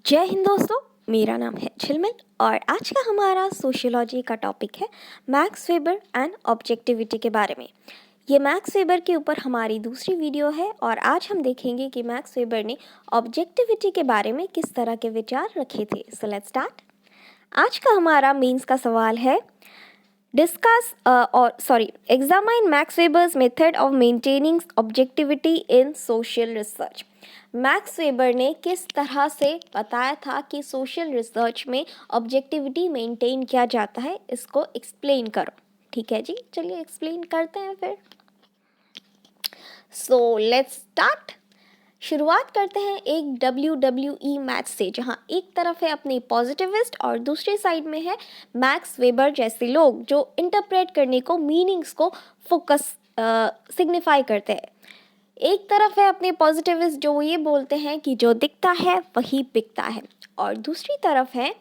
जय हिंद दोस्तों। मेरा नाम है झिलमिल और आज का हमारा सोशियोलॉजी का टॉपिक है मैक्स वेबर एंड ऑब्जेक्टिविटी के बारे में। ये मैक्स वेबर के ऊपर हमारी दूसरी वीडियो है और आज हम देखेंगे कि मैक्स वेबर ने ऑब्जेक्टिविटी के बारे में किस तरह के विचार रखे थे। So let's start. आज का हमारा मेंस का सवाल है examine Max Weber's method of maintaining objectivity in social research। Max weber ने किस तरह से बताया था कि सोशल रिसर्च में ऑब्जेक्टिविटी मेंटेन किया जाता है, इसको एक्सप्लेन करो। ठीक है जी, चलिए एक्सप्लेन करते हैं फिर। So let's start. शुरुआत करते हैं एक WWE मैच से, जहां एक तरफ है अपने पॉजिटिविस्ट और दूसरी साइड में है मैक्स वेबर जैसे लोग जो इंटरप्रेट करने को, मीनिंग्स को फोकस सिग्निफाई करते हैं। एक तरफ है अपने पॉजिटिविस्ट जो ये बोलते हैं कि जो दिखता है वही बिकता है, और दूसरी तरफ है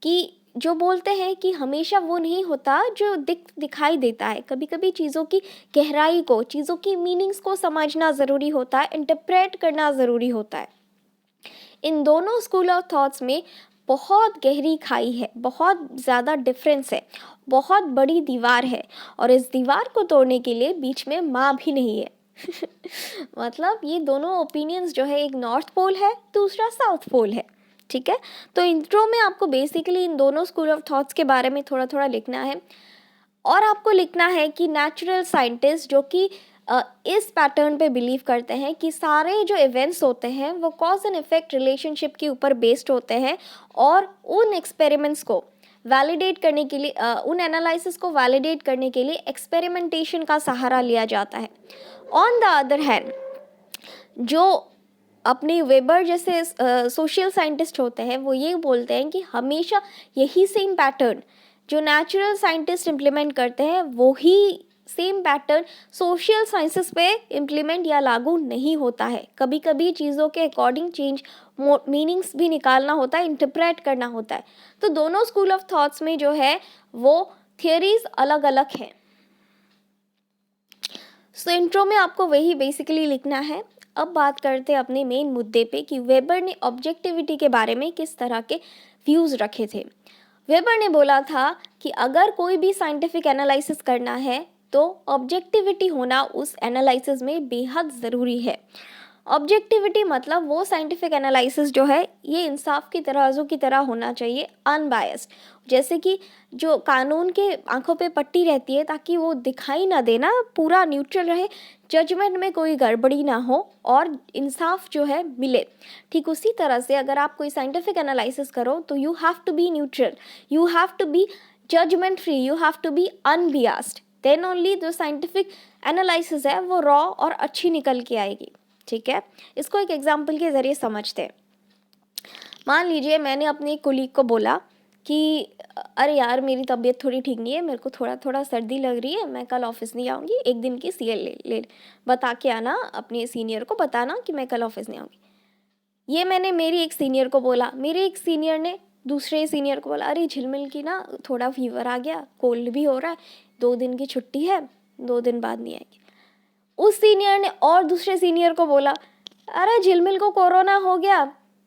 कि जो बोलते हैं कि हमेशा वो नहीं होता जो दिखाई देता है। कभी कभी चीज़ों की गहराई को, चीज़ों की मीनिंग्स को समझना ज़रूरी होता है, इंटरप्रेट करना ज़रूरी होता है। इन दोनों स्कूल ऑफ थॉट्स में बहुत गहरी खाई है, बहुत ज़्यादा डिफरेंस है, बहुत बड़ी दीवार है, और इस दीवार को तोड़ने के लिए बीच में माँ भी नहीं है। मतलब ये दोनों ओपिनियंस जो है, एक नॉर्थ पोल है, दूसरा साउथ पोल है। ठीक है, तो इंट्रो में आपको बेसिकली इन दोनों स्कूल ऑफ थॉट्स के बारे में थोड़ा थोड़ा लिखना है, और आपको लिखना है कि नेचुरल साइंटिस्ट जो कि इस पैटर्न पे बिलीव करते हैं कि सारे जो इवेंट्स होते हैं वो कॉज एंड इफेक्ट रिलेशनशिप के ऊपर बेस्ड होते हैं, और उन एक्सपेरिमेंट्स को वैलिडेट करने के लिए, उन एनालिसिस को वैलिडेट करने के लिए एक्सपेरिमेंटेशन का सहारा लिया जाता है। ऑन द अदर हैंड, जो अपने वेबर जैसे सोशल साइंटिस्ट होते हैं वो ये बोलते हैं कि हमेशा यही सेम पैटर्न जो नेचुरल साइंटिस्ट इम्प्लीमेंट करते हैं वो ही सेम पैटर्न सोशल साइंसेस पे इम्प्लीमेंट या लागू नहीं होता है। कभी कभी चीज़ों के अकॉर्डिंग चेंज मीनिंग्स भी निकालना होता है, इंटरप्रेट करना होता है। तो दोनों स्कूल ऑफ थॉट्स में जो है वो थियरीज अलग अलग हैं। सो इंट्रो में आपको वही बेसिकली लिखना है। अब बात करते हैं अपने मेन मुद्दे पे कि वेबर ने ऑब्जेक्टिविटी के बारे में किस तरह के व्यूज़ रखे थे। वेबर ने बोला था कि अगर कोई भी साइंटिफिक एनालिसिस करना है तो ऑब्जेक्टिविटी होना उस एनालिसिस में बेहद ज़रूरी है। ऑब्जेक्टिविटी मतलब वो साइंटिफिक एनालिसिस जो है ये इंसाफ की तराजू की तरह होना चाहिए, अनबायस्ड। जैसे कि जो कानून के आंखों पे पट्टी रहती है ताकि वो दिखाई ना देना, पूरा न्यूट्रल रहे, जजमेंट में कोई गड़बड़ी ना हो और इंसाफ जो है मिले। ठीक उसी तरह से अगर आप कोई साइंटिफिक एनालिसिस करो तो you have to be neutral, you have to be judgement free, you have to be unbiased. Then only जो साइंटिफिक एनालिसिस है वो रॉ और अच्छी निकल के आएगी। ठीक है, इसको एक एग्जाम्पल के ज़रिए समझते हैं। मान लीजिए मैंने अपने कोलीग को बोला कि अरे यार मेरी तबीयत थोड़ी ठीक नहीं है, मेरे को थोड़ा थोड़ा सर्दी लग रही है, मैं कल ऑफिस नहीं आऊँगी, एक दिन की CL ले बता के आना, अपने सीनियर को बताना कि मैं कल ऑफिस नहीं आऊँगी। ये मैंने मेरी एक सीनियर को बोला। मेरे एक सीनियर ने दूसरे सीनियर को बोला अरे झिलमिल की ना थोड़ा फीवर आ गया, कोल्ड भी हो रहा है, 2 दिन की छुट्टी है, 2 दिन बाद नहीं आएगी। उस सीनियर ने और दूसरे सीनियर को बोला अरे झिलमिल को कोरोना हो गया,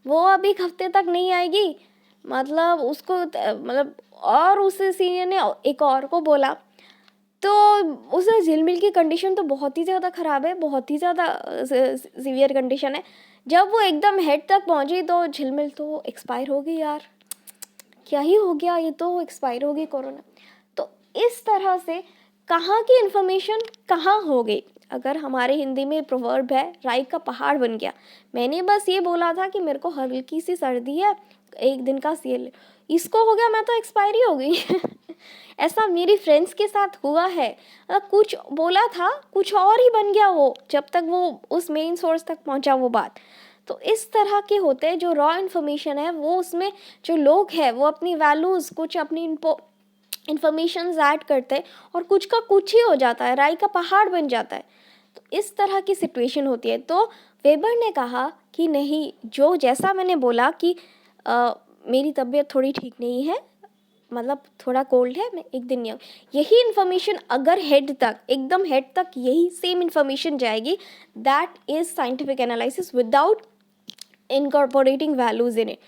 वो अभी एक हफ्ते तक नहीं आएगी, मतलब उसको मतलब। और उस सीनियर ने एक और को बोला। तो उस झिलमिल की कंडीशन तो बहुत ही ज़्यादा ख़राब है, बहुत ही ज़्यादा सीवियर कंडीशन है। जब वो एकदम हेड तक पहुंची तो झिलमिल तो एक्सपायर हो गई। यार क्या ही हो गया, ये तो एक्सपायर हो गई कोरोना। तो इस तरह से कहाँ की इन्फॉर्मेशन कहाँ हो गई। अगर हमारे हिंदी में प्रोवर्ब है राई का पहाड़ बन गया। मैंने बस ये बोला था कि मेरे को हल्की सी सर्दी है, एक दिन का CL, इसको हो गया मैं तो एक्सपायरी हो गई। ऐसा मेरी फ्रेंड्स के साथ हुआ है। कुछ बोला था, कुछ और ही बन गया वो, जब तक वो उस मेन सोर्स तक पहुंचा वो बात। तो इस तरह के होते हैं जो रॉ इन्फॉर्मेशन है, वो उसमें जो लोग हैं वो अपनी वैल्यूज़, कुछ अपनी इन्फॉर्मेशन ऐड करते हैं और कुछ का कुछ ही हो जाता है, राई का पहाड़ बन जाता है। तो इस तरह की सिचुएशन होती है। तो वेबर ने कहा कि नहीं, जो जैसा मैंने बोला कि मेरी तबीयत थोड़ी ठीक नहीं है, मतलब थोड़ा कोल्ड है, मैं एक दिन नहीं आऊँ, यही इन्फॉर्मेशन अगर हेड तक, एकदम हेड तक यही सेम इन्फॉर्मेशन जाएगी, that is scientific analysis without incorporating values in it.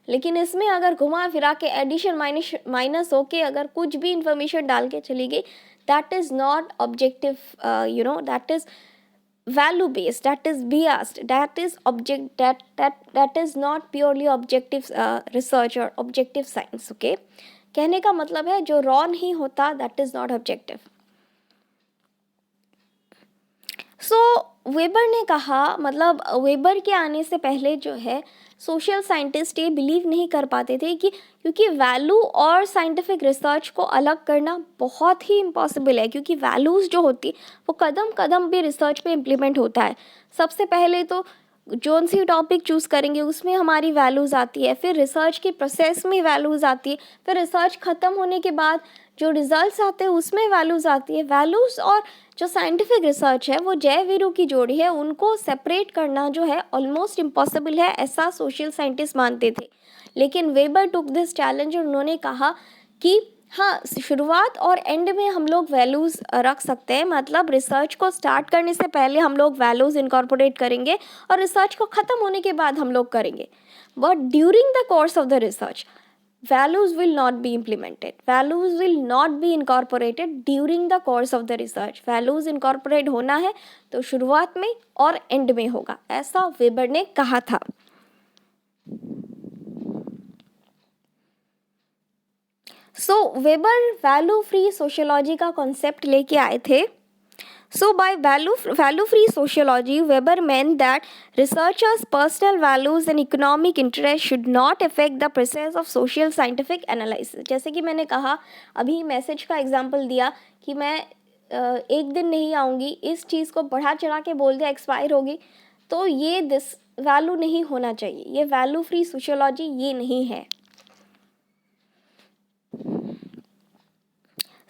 लेकिन इसमें अगर घुमा फिरा के एडिशन माइनस होके अगर कुछ भी इंफॉर्मेशन डाल के चली गई, that is not objective, that is value based, that is biased, that is that is not purely objective research or objective science. Okay, कहने का मतलब है जो रॉ नहीं होता that is not objective. So weber ने कहा, मतलब वेबर के आने से पहले जो है सोशल साइंटिस्ट ये बिलीव नहीं कर पाते थे कि क्योंकि वैल्यू और साइंटिफिक रिसर्च को अलग करना बहुत ही इम्पॉसिबल है, क्योंकि वैल्यूज़ जो होती वो कदम कदम भी रिसर्च पे इम्प्लीमेंट होता है। सबसे पहले तो जोन सी टॉपिक चूज़ करेंगे उसमें हमारी वैल्यूज़ आती है, फिर रिसर्च के प्रोसेस में वैल्यूज़ आती है, फिर रिसर्च ख़त्म होने के बाद जो रिजल्ट्स आते हैं उसमें वैल्यूज़ आती है। वैल्यूज़ और जो साइंटिफिक रिसर्च है वो जय वीरू की जोड़ी है, उनको सेपरेट करना जो है ऑलमोस्ट इम्पॉसिबल है, ऐसा सोशल साइंटिस्ट मानते थे। लेकिन वेबर टुक दिस चैलेंज और उन्होंने कहा कि हाँ, शुरुआत और एंड में हम लोग वैल्यूज़ रख सकते हैं, मतलब रिसर्च को स्टार्ट करने से पहले हम लोग वैल्यूज़ इनकॉर्पोरेट करेंगे और रिसर्च को ख़त्म होने के बाद हम लोग करेंगे। But during the course of the research values will not be implemented, values will not be incorporated during the course of the research. values incorporate होना है तो शुरुआत में और एंड में होगा, ऐसा वेबर ने कहा था। सो वेबर वैल्यू फ्री सोशियोलॉजी का कॉन्सेप्ट लेके आए थे। So by value-free sociology, Weber meant that researchers' personal values and economic interests should not affect the process of social scientific analysis. जैसे कि मैंने कहा अभी मैसेज का एग्जांपल दिया कि मैं एक दिन नहीं आऊँगी, इस चीज़ को बढ़ा चढ़ा के बोल दिया एक्सपायर होगी, तो ये दिस वैल्यू नहीं होना चाहिए, ये वैल्यू फ्री सोशियोलॉजी ये नहीं है।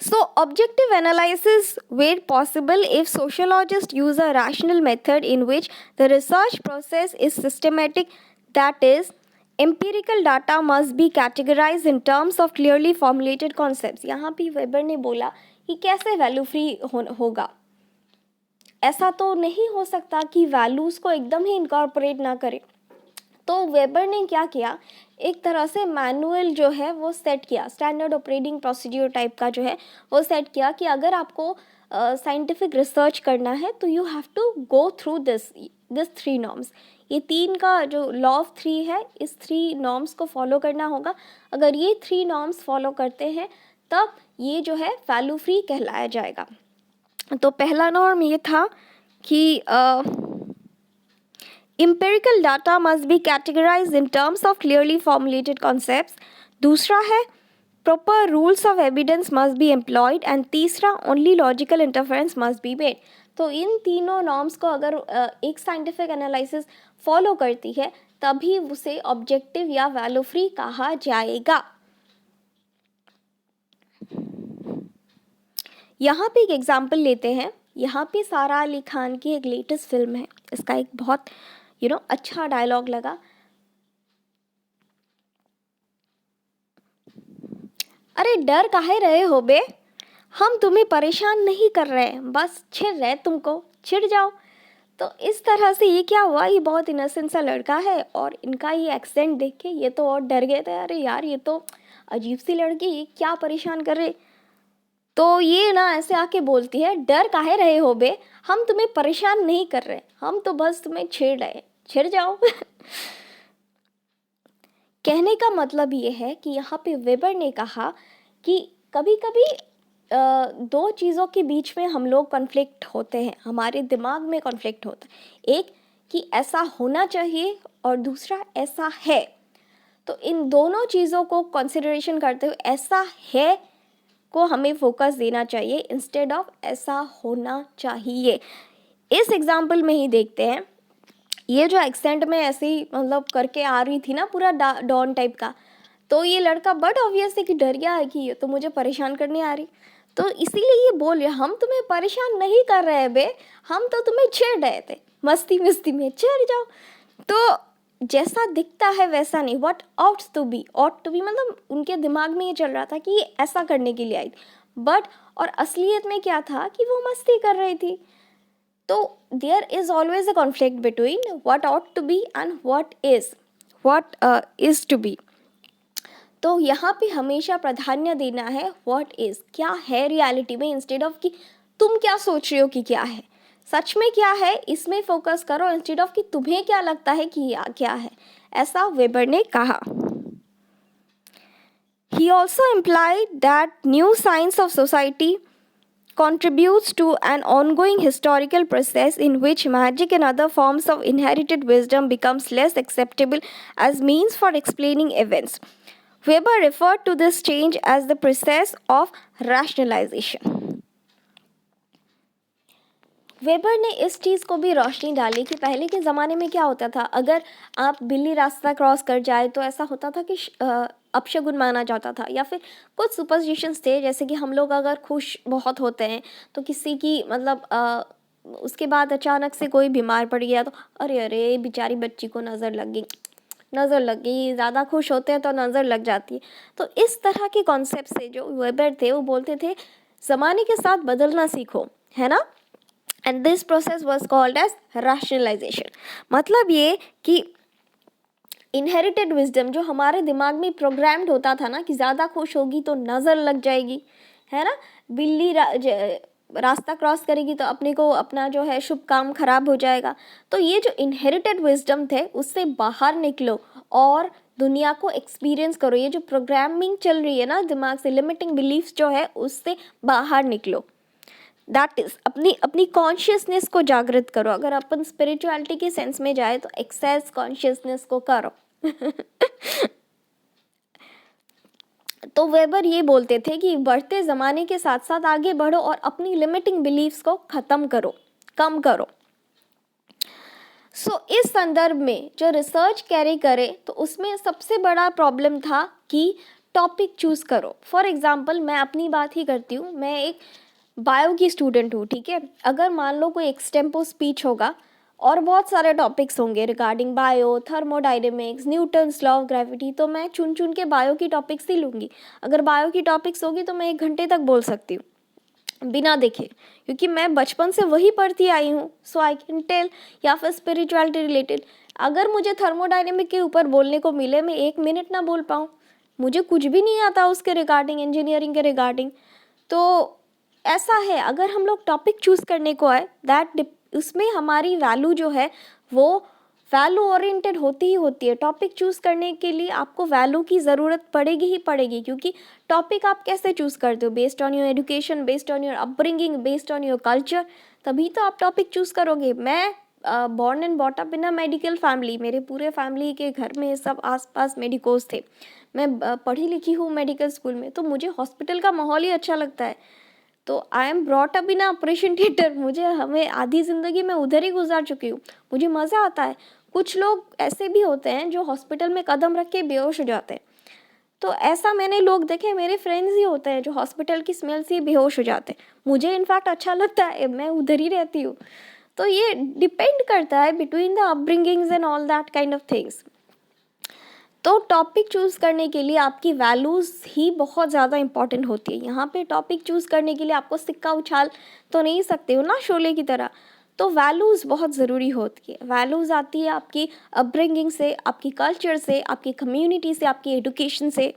So objective analysis where possible if sociologists use a rational method in which the research process is systematic, that is empirical data must be categorized in terms of clearly formulated concepts. यहाँ भी weber ने बोला कि कैसे value free होगा, ऐसा तो नहीं हो सकता कि वैल्यूज़ को एकदम ही इनकॉर्पोरेट ना करें। तो वेबर ने क्या किया, एक तरह से मैनुअल जो है वो सेट किया, स्टैंडर्ड ऑपरेटिंग प्रोसीड्यूर टाइप का जो है वो सेट किया कि अगर आपको साइंटिफिक रिसर्च करना है तो you have to go through this 3 norms. ये 3 का जो लॉ ऑफ 3 है, इस 3 नॉर्म्स को फॉलो करना होगा। अगर ये 3 नॉर्म्स फॉलो करते हैं तब ये जो है वैल्यू फ्री कहलाया जाएगा। तो पहला नॉर्म ये था कि empirical data must be categorized in terms of clearly formulated concepts. दूसरा है proper rules of evidence must be employed and तीसरा only logical inference must be made. तो इन तीनों नॉर्म्स को अगर एक साइंटिफिक एनालिसिस फॉलो करती है तभी उसे ऑब्जेक्टिव या वैल्यू फ्री कहा जाएगा। यहाँ पे एक एग्जाम्पल लेते हैं। यहाँ पे सारा अली खान की एक लेटेस्ट फिल्म है, इसका एक बहुत अच्छा डायलॉग लगा। अरे डर काहे रहे हो बे, हम तुम्हें परेशान नहीं कर रहे, बस छिड़ रहे तुमको, छिड़ जाओ। तो इस तरह से ये क्या हुआ, ये बहुत इनोसेंट सा लड़का है और इनका ये एक्सेंट देख के ये तो और डर गए थे, अरे यार ये तो अजीब सी लड़की, ये क्या परेशान कर रहे। तो ये ना ऐसे आके बोलती है, डर काहे रहे हो बे, हम तुम्हें परेशान नहीं कर रहे, हम तो बस तुम्हें छेड़ रहे, छिड़ जाओ। कहने का मतलब ये है कि यहाँ पे वेबर ने कहा कि कभी कभी 2 चीज़ों के बीच में हम लोग कॉन्फ्लिक्ट होते हैं, हमारे दिमाग में कॉन्फ्लिक्ट होता है, एक कि ऐसा होना चाहिए और दूसरा ऐसा है। तो इन दोनों चीज़ों को कंसिडरेशन करते हुए ऐसा है को हमें फोकस देना चाहिए इंस्टेड ऑफ ऐसा होना चाहिए। इस एग्जाम्पल में ही देखते हैं, ये जो एक्सेंट में ऐसे ही मतलब करके आ रही थी ना पूरा डॉन टाइप का, तो ये लड़का बट ऑब्वियस है कि डर गया है कि ये तो मुझे परेशान करने आ रही, तो इसीलिए ये बोल रहे हम तुम्हें परेशान नहीं कर रहे बे, हम तो तुम्हें छेड़ रहे थे, मस्ती मस्ती में छेड़ जाओ। तो जैसा दिखता है वैसा नहीं, व्हाट ought to be मतलब उनके दिमाग में ये चल रहा था कि ये ऐसा करने के लिए आई थी, बट और असलियत में क्या था कि वो मस्ती कर रही थी। तो there is always a conflict between what ought to be and what is to be. तो यहाँ पे हमेशा प्राधान्य देना है व्हाट इज, क्या है रियलिटी में, इंस्टेड ऑफ कि तुम क्या सोच रहे हो कि क्या है, सच में क्या है इसमें फोकस करो इंस्टेड ऑफ कि तुम्हें क्या लगता है कि क्या है। ऐसा वेबर ने कहा। He also implied that new science of society contributes to an ongoing historical process in which magic and other forms of inherited wisdom becomes less acceptable as means for explaining events. Weber referred to this change as the process of rationalization. Weber ने इस चीज़ को भी रोशनी डाली कि पहले के ज़माने में क्या होता था, अगर आप बिल्ली रास्ता क्रॉस कर जाए तो ऐसा होता था कि अपशगुन माना जाता था, या फिर कुछ सुपरस्टिशंस थे, जैसे कि हम लोग अगर खुश बहुत होते हैं तो किसी की मतलब उसके बाद अचानक से कोई बीमार पड़ गया तो अरे अरे बेचारी बच्ची को नज़र लग गई, ज़्यादा खुश होते हैं तो नज़र लग जाती है। तो इस तरह के कॉन्सेप्ट से जो वेबर थे वो बोलते थे ज़माने के साथ बदलना सीखो, है ना। And this process was called as rationalisation. मतलब ये कि इनहेरिटेड विजडम जो हमारे दिमाग में प्रोग्राम्ड होता था ना कि ज़्यादा खुश होगी तो नज़र लग जाएगी, है ना, बिल्ली रास्ता क्रॉस करेगी तो अपने को अपना जो है शुभ काम खराब हो जाएगा। तो ये जो इनहेरिटेड विजडम थे उससे बाहर निकलो और दुनिया को एक्सपीरियंस करो। ये जो प्रोग्रामिंग चल रही है ना दिमाग से, लिमिटिंग बिलीफ्स जो है उससे बाहर निकलो। दैट इज अपनी कॉन्शियसनेस को जागृत करो। अगर अपन स्पिरिचुअलिटी के सेंस में जाए तो एक्सेस कॉन्शियसनेस को करो। तो वेबर ये बोलते थे कि बढ़ते ज़माने के साथ साथ आगे बढ़ो और अपनी लिमिटिंग बिलीफ्स को ख़त्म करो, कम करो। सो इस संदर्भ में जो रिसर्च कैरी करे तो उसमें सबसे बड़ा प्रॉब्लम था कि टॉपिक चूज़ करो। फॉर एग्जाम्पल मैं अपनी बात ही करती हूँ, मैं एक बायो की स्टूडेंट हूँ, ठीक है। अगर मान लो कोई एक्सटेम्पो स्पीच होगा और बहुत सारे टॉपिक्स होंगे regarding bio, thermodynamics, Newton's law of gravity, तो मैं चुन चुन के बायो की टॉपिक्स ही लूँगी। अगर बायो की टॉपिक्स होगी तो मैं 1 घंटे तक बोल सकती हूँ बिना देखे, क्योंकि मैं बचपन से वही पढ़ती आई हूँ। सो आई कैन टेल। या फिर स्पिरिचुअलिटी रिलेटेड अगर मुझे थर्मोडाइनेमिक के ऊपर बोलने को मिले, मैं 1 मिनट ना बोल पाऊँ, मुझे कुछ भी नहीं आता उसके रिगार्डिंग, इंजीनियरिंग के रिगार्डिंग। तो ऐसा है, अगर हम लोग टॉपिक चूज़ करने को आए दैट उसमें हमारी वैल्यू जो है वो वैल्यू ओरिएंटेड होती ही होती है। टॉपिक चूज़ करने के लिए आपको वैल्यू की ज़रूरत पड़ेगी ही पड़ेगी, क्योंकि टॉपिक आप कैसे चूज़ करते हो, based on your education, based on your upbringing, based on your culture, तभी तो आप टॉपिक चूज़ करोगे। मैं born and bought up in a medical family, मेरे पूरे फैमिली के घर में सब आसपास मेडिकोज थे। मैं पढ़ी लिखी हूँ मेडिकल स्कूल में, तो मुझे हॉस्पिटल का माहौल ही अच्छा लगता है। तो I am brought up in operation theatre, हमें आधी ज़िंदगी में उधर ही गुजार चुकी हूँ, मुझे मज़ा आता है। कुछ लोग ऐसे भी होते हैं जो हॉस्पिटल में कदम रख के बेहोश हो जाते हैं। तो ऐसा मैंने लोग देखे, मेरे फ्रेंड्स ही होते हैं जो हॉस्पिटल की स्मेल से बेहोश हो जाते हैं। मुझे इनफैक्ट अच्छा लगता है, मैं उधर ही रहती हूँ। तो ये डिपेंड करता है between the upbringings and all that kind of things. तो टॉपिक चूज़ करने के लिए आपकी वैल्यूज़ ही बहुत ज़्यादा इंपॉर्टेंट होती है। यहाँ पे टॉपिक चूज़ करने के लिए आपको सिक्का उछाल तो नहीं सकते हो ना शोले की तरह। तो वैल्यूज़ बहुत ज़रूरी होती है। वैल्यूज़ आती है आपकी अपब्रिंगिंग से, आपकी कल्चर से, आपकी कम्युनिटी से, आपकी एजुकेशन से।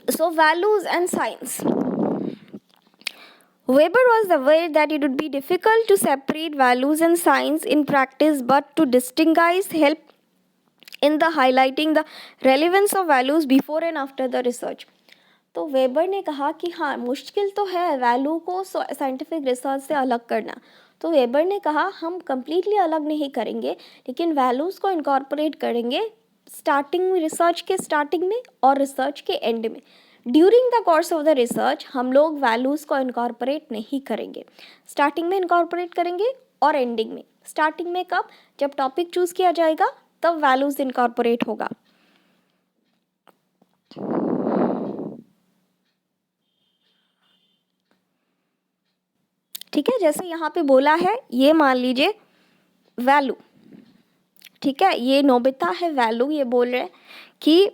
So values and science. Weber was aware that it would be difficult to separate values and science in practice, but to distinguish help in the highlighting the relevance of values before and after the research. तो weber ने कहा कि हाँ मुश्किल तो है value को scientific research से अलग करना। तो वेबर ने कहा हम कम्प्लीटली अलग नहीं करेंगे, लेकिन वैल्यूज़ को इनकॉर्पोरेट करेंगे स्टार्टिंग रिसर्च के स्टार्टिंग में और रिसर्च के एंड में। During the course of the research हम लोग वैल्यूज़ को इनकॉर्पोरेट नहीं करेंगे, स्टार्टिंग में इनकॉर्पोरेट करेंगे और एंडिंग में। स्टार्टिंग में कब, जब टॉपिक चूज़ किया जाएगा तब वैल्यूज़ इनकॉर्पोरेट होगा। ठीक है, जैसे यहाँ पे बोला है, ये मान लीजिए वैल्यू, ठीक है, ये नोबिता है वैल्यू, ये बोल रहे हैं कि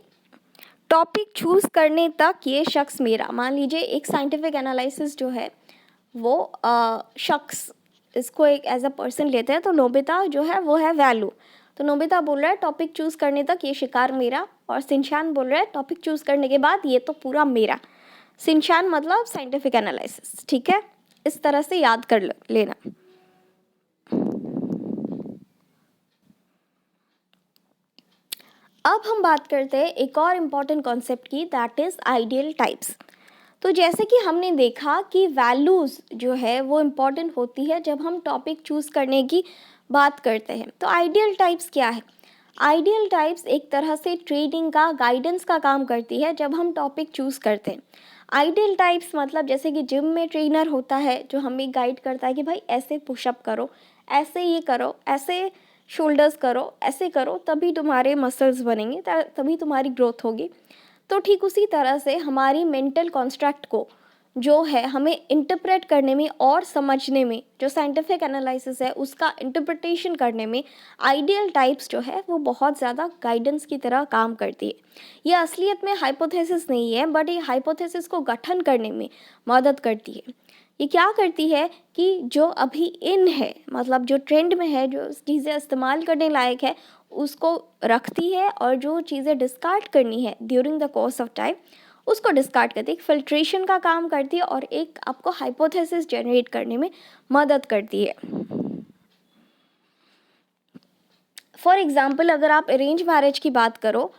टॉपिक चूज़ करने तक ये शख्स मेरा, मान लीजिए एक साइंटिफिक एनालिसिस जो है वो शख्स इसको एक एज अ पर्सन लेते हैं, तो नोबिता जो है वो है वैल्यू। तो नोबिता बोल रहा है टॉपिक चूज़ करने तक ये शिकार मेरा, और शिनचान बोल रहा है टॉपिक चूज़ करने के बाद ये तो पूरा मेरा। शिनचान मतलब साइंटिफिक एनालिसिस, ठीक है, इस तरह से याद कर लेना। अब हम बात करते हैं एक और इम्पॉर्टेंट कॉन्सेप्ट की, दैट इज़ आइडियल टाइप्स। तो जैसे कि हमने देखा कि वैल्यूज़ जो है वो इम्पॉर्टेंट होती है जब हम टॉपिक चूज़ करने की बात करते हैं। तो आइडियल टाइप्स क्या है? आइडियल टाइप्स एक तरह से ट्रेनिंग का, गाइडेंस का काम करती है जब हम टॉपिक चूज़ करते हैं। आइडियल टाइप्स मतलब जैसे कि जिम में ट्रेनर होता है जो हमें गाइड करता है कि भाई ऐसे पुशअप करो, ऐसे ये करो, ऐसे शोल्डर्स करो, ऐसे करो, तभी तुम्हारे मसल्स बनेंगे, तभी तुम्हारी ग्रोथ होगी। तो ठीक उसी तरह से हमारी मेंटल कॉन्स्ट्रक्ट को जो है हमें इंटरप्रेट करने में और समझने में, जो साइंटिफिक एनालिसिस है उसका इंटरप्रिटेशन करने में आइडियल टाइप्स जो है वो बहुत ज़्यादा गाइडेंस की तरह काम करती है। ये असलियत में हाइपोथेसिस नहीं है, बट ये हाइपोथेसिस को गठन करने में मदद करती है। ये क्या करती है कि जो अभी इन है, मतलब जो ट्रेंड में है, जो चीज़ें इस्तेमाल करने लायक है, उसको रखती है, और जो चीज़ें डिस्कार्ड करनी है during the course of time उसको डिस्कार्ड करती है। एक फिल्ट्रेशन का काम करती है और एक आपको हाइपोथेसिस जनरेट करने में मदद करती है। फॉर एग्ज़ाम्पल अगर आप अरेंज मैरिज की बात करो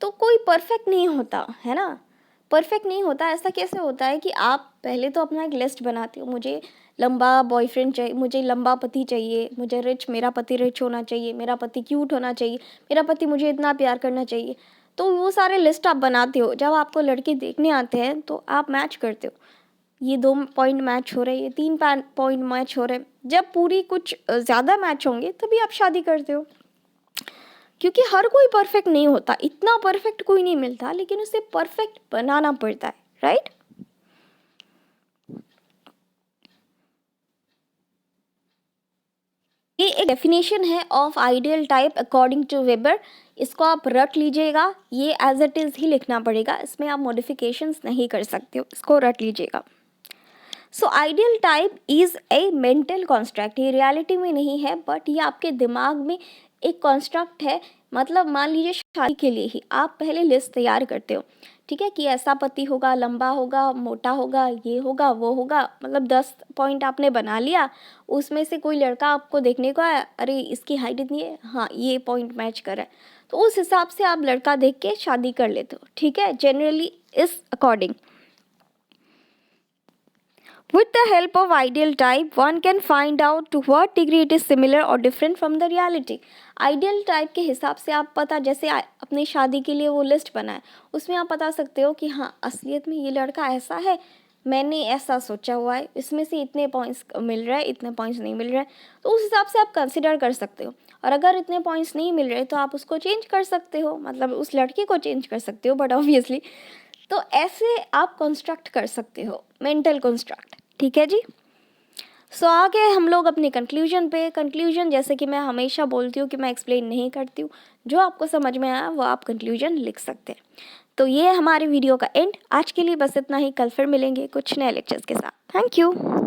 तो कोई परफेक्ट नहीं होता है ना, परफेक्ट नहीं होता। ऐसा कैसे होता है कि आप पहले तो अपना एक लिस्ट बनाते हो, मुझे लंबा बॉयफ्रेंड चाहिए, मुझे लंबा पति चाहिए, मुझे रिच, मेरा पति रिच होना चाहिए, मेरा पति क्यूट होना चाहिए, मेरा पति मुझे इतना प्यार करना चाहिए। तो वो सारे लिस्ट आप बनाते हो, जब आपको लड़के देखने आते हैं तो आप मैच करते हो, ये 2 पॉइंट मैच हो रहे हैं, ये 3 पॉइंट मैच हो रहे हैं। जब पूरी कुछ ज़्यादा मैच होंगे तभी आप शादी करते हो, क्योंकि हर कोई परफेक्ट नहीं होता, इतना परफेक्ट कोई नहीं मिलता, लेकिन उसे परफेक्ट बनाना पड़ता है, राइट। ये एक डेफिनेशन है of ideal type according to Weber. इसको आप रट लीजिएगा, ये एज इट इज़ ही लिखना पड़ेगा, इसमें आप मॉडिफिकेशंस नहीं कर सकते हो, इसको रट लीजिएगा। So ideal type is a mental construct, ये रियलिटी में नहीं है, बट ये आपके दिमाग में एक कॉन्स्ट्रक्ट है। मतलब मान लीजिए शादी के लिए ही आप पहले लिस्ट तैयार करते हो, ठीक है, कि ऐसा पति होगा, लंबा होगा, मोटा होगा, ये होगा, वो होगा, मतलब 10 पॉइंट आपने बना लिया। उसमें से कोई लड़का आपको देखने को आया, अरे इसकी हाइट इतनी है, हाँ ये पॉइंट मैच कर रहा है, तो उस हिसाब से आप लड़का देख के शादी कर लेते हो, ठीक है, जनरली इस according. With the help of ideal type, one can find out to what degree it is similar or different from the reality. Ideal type के हिसाब से आप पता, जैसे अपनी शादी के लिए वो लिस्ट बनाए, उसमें आप बता सकते हो कि हाँ असलियत में ये लड़का ऐसा है, मैंने ऐसा सोचा हुआ है, इसमें से इतने पॉइंट्स मिल रहा है, इतने पॉइंट्स नहीं मिल रहा है, तो उस हिसाब से आप कंसिडर कर सकते हो। और अगर इतने पॉइंट्स नहीं मिल रहे तो आप उसको चेंज कर सकते हो, मतलब उस लड़के को चेंज कर सकते हो, बट ऑब्वियसली तो ऐसे आप कंस्ट्रक्ट कर सकते हो मेंटल कंस्ट्रक्ट, ठीक है जी। सो आगे हम लोग अपने कंक्लूजन पे। कंक्लूजन जैसे कि मैं हमेशा बोलती हूँ कि मैं एक्सप्लेन नहीं करती हूँ, जो आपको समझ में आया वो आप कंक्लूजन लिख सकते हैं। तो ये हमारे वीडियो का एंड। आज के लिए बस इतना ही, कल फिर मिलेंगे कुछ नए लेक्चर्स के साथ। Thank you.